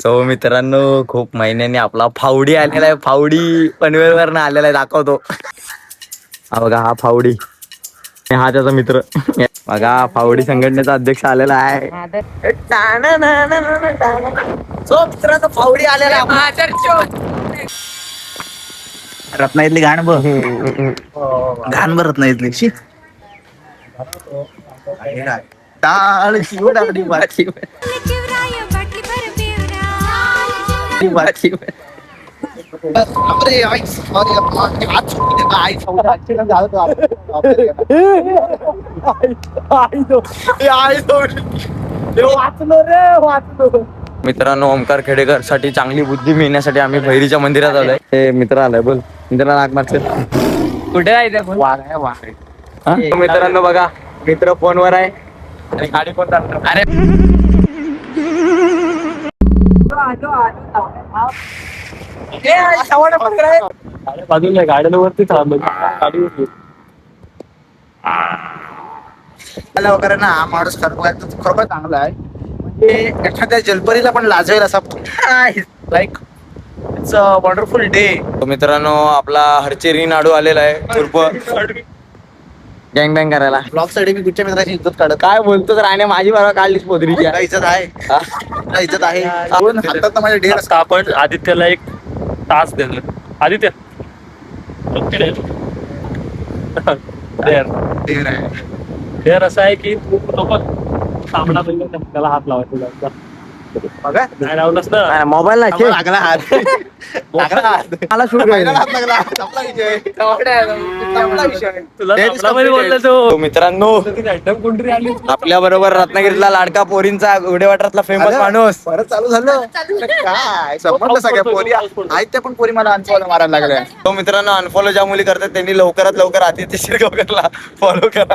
So मित्रांनो, खूप महिन्यांनी आपला फावडी आलेला आहे. फावडी पनवेलवरनं आलेला आहे, दाखवतो. हा बघा, हा फावडी, हा त्याचा मित्र. बघा, फावडी संघटनेचा अध्यक्ष आलेला आहे. सो मित्रांनो, फावडी आलेला आहे. रत्नागिरीतली घाण बघ, घाण बघ रत्नागिरीतली. टाळ शिवडागडी बाची बाची. मित्रांनो, ओमकार खेडेकर साठी चांगली बुद्धी मिळण्यासाठी आम्ही भैरीच्या मंदिरात आलोय. हे मित्र आलाय, बोल मित्राला लाग मारते. कुठे आहे मित्रांनो? बघा, मित्र फोनवर आहे आणि गाडी कोण चालणार? अरे बाजूला गाड्या वरती वगैरे ना. हा माणूस खरोखर चांगला आहे. म्हणजे एखाद्या जलपरीला पण लाजवेल असा like it's a wonderful day. मित्रांनो, आपला हरचेरी नाडू आलेला आहे गँग बँग करायला. ब्लॉग साठी मी कुठच्या मित्राची इज्जत काढत. काय बोलतो तर राणे, माझी बरोबर काढलीच पोदरीची. तुला इज्जत आहे, तुला इज्जत आहे. हातात माझ्या ढेर असतात. आपण आदित्यला एक तास दिलं. आदित्य ढेर आहे. फेर असं आहे की तू तो पण सामना त्याला हात लावायचा. बघा, नाही लावलंस ना मोबाईल नाही लागला हात, लागला हात. मला शूट पहिला हात लागला. संपला विषय. संपला विषय. तुला That is सामनामध्ये बोलला completed. तो. मित्रांनो, आयटम कोणतरी आली. आपल्या बरोबर रत्नागिरीतला लाडका पोरींचा घोडेवाटातला फेमस माणूस. परत चालू झालं काय समजलं. सगळ्या पोरी आहेत त्या पण पोरी मला अनफॉलो मारायला लागल्या. तो मित्रांनो, अनफॉलो ज्या मुली करतात त्यांनी लवकरात लवकर आदित्य शिरगावकरला फॉलो करा.